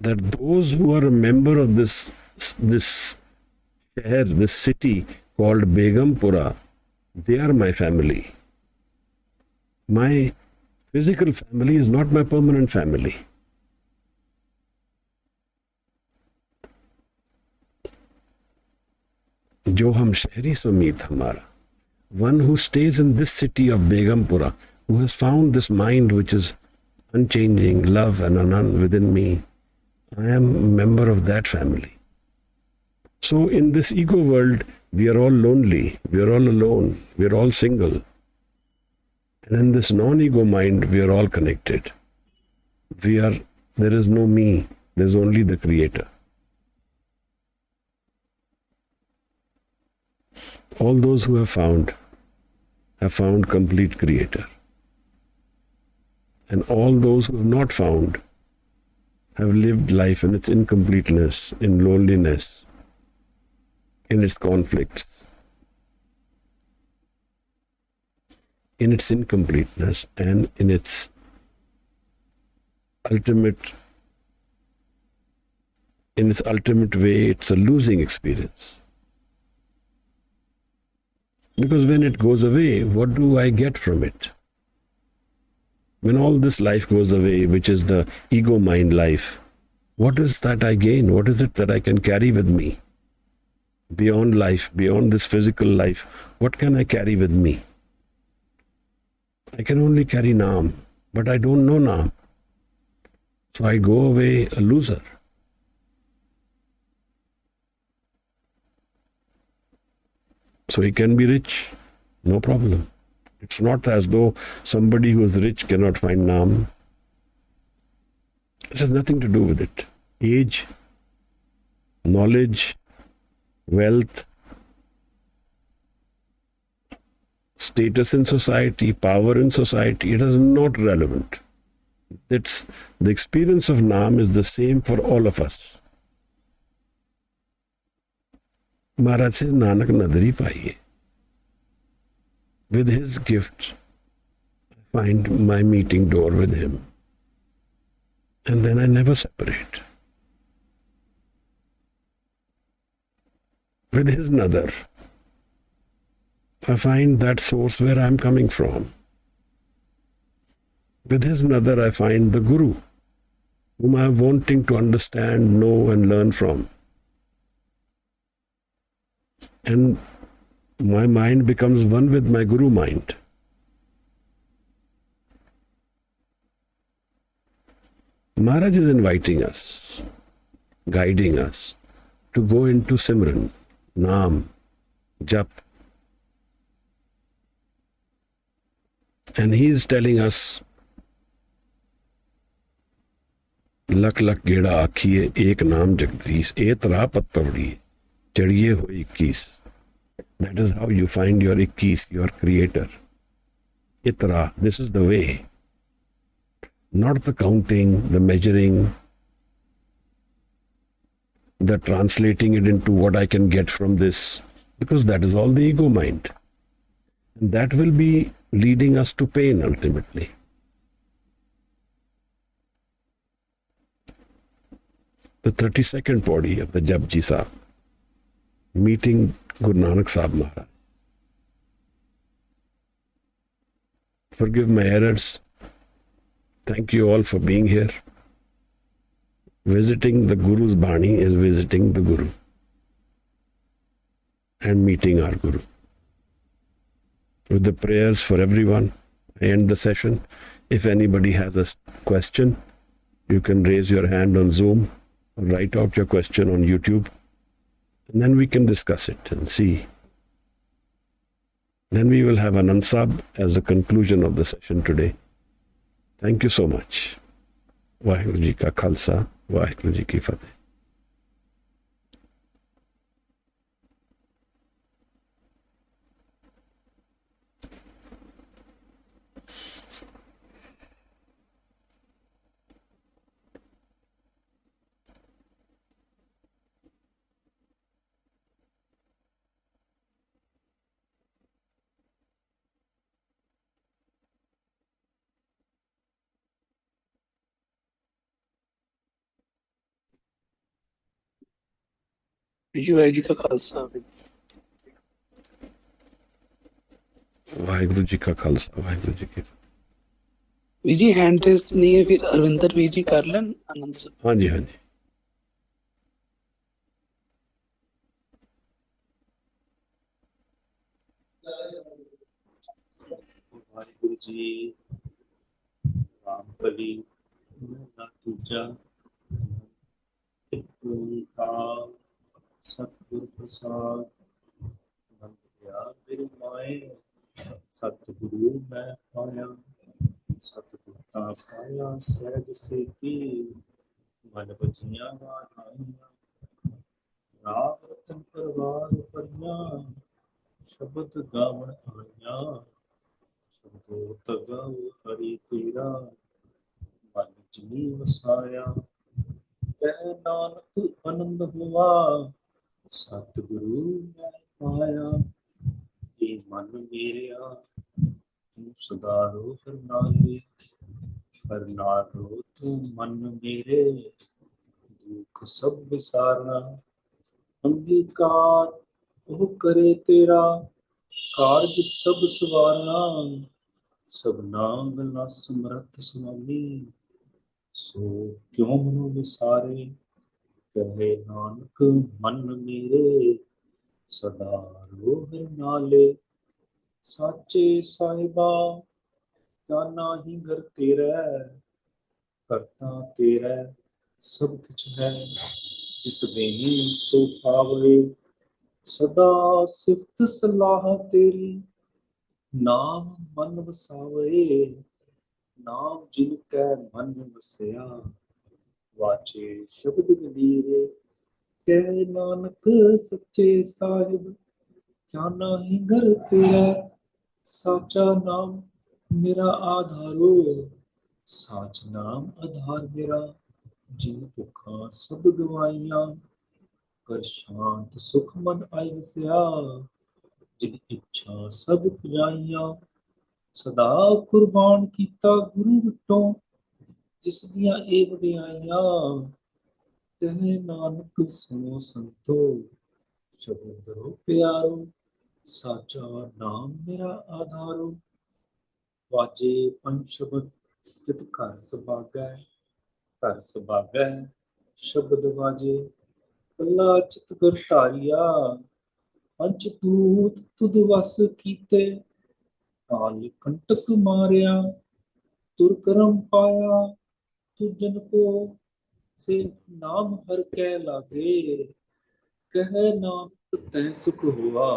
that those who are a member of this shahar, this city called Begumpura, they are my family. My physical family is not my permanent family. Jo hum shahri so meet hamara. One who stays in this city of Begumpura, who has found this mind which is unchanging, love and Anand within me, I am a member of that family. So in this ego world, we are all lonely, we are all alone, we are all single. And in this non-ego mind, we are all connected. There is no me, there is only the Creator. All those who have found complete Creator. And all those who have not found have lived life in its incompleteness, in loneliness, in its conflicts, in its incompleteness, and in its ultimate way, it's a losing experience. Because when it goes away, what do I get from it? When all this life goes away, which is the ego mind life, what is that I gain? What is it that I can carry with me? Beyond life, beyond this physical life, what can I carry with me? I can only carry Naam, but I don't know Naam. So I go away a loser. So he can be rich, no problem. It's not as though somebody who is rich cannot find Naam. It has nothing to do with it. Age, knowledge, wealth, status in society, power in society, it is not relevant. It's the experience of Naam is the same for all of us. Maharaj says, Nanak nadri paiye. With his gifts, I find my meeting door with him. And then I never separate. With his nadar, I find that source where I'm coming from. With his nadar, I find the Guru, whom I'm wanting to understand, know, and learn from. And my mind becomes one with my Guru mind. Maharaj is inviting us, guiding us to go into Simran, Naam, Jap. And he is telling us, लख लख गेड़ा आखिए एक नाम जगदीश एत राह पत पवड़ी चढ़िए हो 21. That is how you find your 21, your creator. Itra, this is the way. Not the counting, the measuring, the translating it into what I can get from this, because that is all the ego mind. And that will be leading us to pain ultimately. The 32nd body of the JAPJI Sahib, meeting Guru Nanak Sahib Maharaj. Forgive my errors. Thank you all for being here. Visiting the Guru's Baani is visiting the Guru and meeting our Guru. With the prayers for everyone, I end the session. If anybody has a question, you can raise your hand on Zoom or write out your question on YouTube, and then we can discuss it and see. Then we will have Anand Sahib as the conclusion of the session today. Thank you so much. Waheguru Ji ka Khalsa, Waheguru Ji ki Fateh. Waheguru ji का खालसा। वाहिगुरु जी का खालसा, वाहिगुरु जी की फतेह। Veer ji hand raise नहीं है, फिर अरविंदर वीर जी कर लें आनंद से। हाँ जी, हाँ जी। वाहिगुरु जी रामकली ना तीजा एक ओंकार सतगुर प्रसाद नंदिया मेरी माए सतगुरु मैं पाया सतगुरता पाया सहज सेती मन बजिया वाधाइया राम रतन परवार परिया शब्द गावन आया शब्दो तगव हरि तेरा मन जिनी वसाया कह नानक आनंद हुआ सतगुरु मैं पाया ये मन मेरिया तू सदा रो हर नालो तू मन मेरे दुख सब विसारना अंगीकार ਉਹ करे तेरा कारज सब सवारना सबना गला समरथ स्वामी सो क्यों मनो विसारे कहे नानक मन मेरे सदा रोहर नाले साचे साहिबा जाना ही घर तेरा, करता तेरा सब कुछ है। जिस देही सो पावे, सदा सिफत सलाह तेरी। नाम मन वसावे, नाम जिनकै मन वसया। वाचे शब्द गलीरे, कह नानक सच्चे साहिब। क्या नाही घर तेरा, साचा नाम मेरा आधारो। साच नाम आधार मेरा, जिन भुखा सब गवाइया। कर शांत सुख मन आय वसया, जिन इच्छा सब पुजाइया। सदा कुर्बान कीता गुरु विटों, जिस दियां ए वडियाइयां। कहे नानक सुनो संतो, शब्द धरो प्यारो। साचा नाम मेरा आधारो। वाजे पंज शब्द तित घर सुभागै, घर सुभागै शब्द वाजे। कला चित कर धारिया, पंचभूत तुद वस कीते। काल कंटक मारिया, तुर करम पाया। तू जन को से नाम हर कै लागे। कह नाम तै सुख हुआ,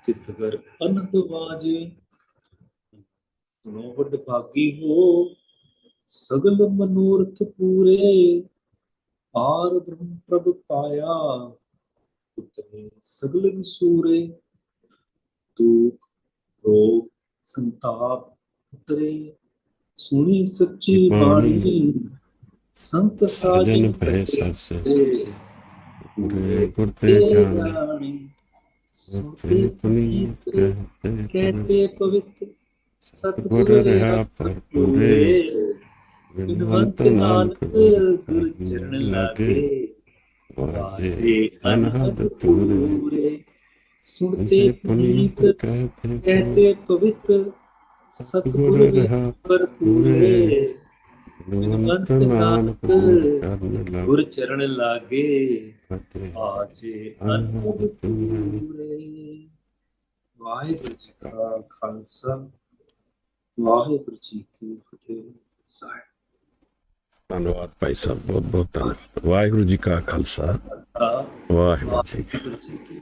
तितगर अनंद वाजे। सुनो वड भागी हो, सगल मनोरथ पूरे। पार ब्रह्म प्रभ पाया, उतरे सगल विसूरे। दुख रोग संताप उतरे, सुनी सच्ची बाणी। संत साजन भय सते, पूरे गुरते जाने। सुनते पुनीत कहते पवित्र, सतगुर रहा पर पूरे। बिनवंत नानक गुर चरण लागे, वाजे अनहद पूरे। सुनते पुनीत कहते पवित्र, सतगुर रहा पर पूरे। बिनवंत नानक गुर चरण लागे, आजे अनहद पूरे। वाहिगुरु जी का खालसा, वाहिगुरु जी की फतेह। ਸਾਹਿਬ। ਧੰਨਵਾਦ ਭਾਈ ਸਾਹਿਬ, ਬਹੁਤ ਬਹੁਤ ਧੰਨਵਾਦ। ਵਾਹਿਗੁਰੂ ਜੀ ਕਾ ਖਾਲਸਾ, ਵਾਹਿਗੁਰੂ ਜੀ ਕੀ ਵਾਹਿਗੁਰੂ ਜੀ ਕੀ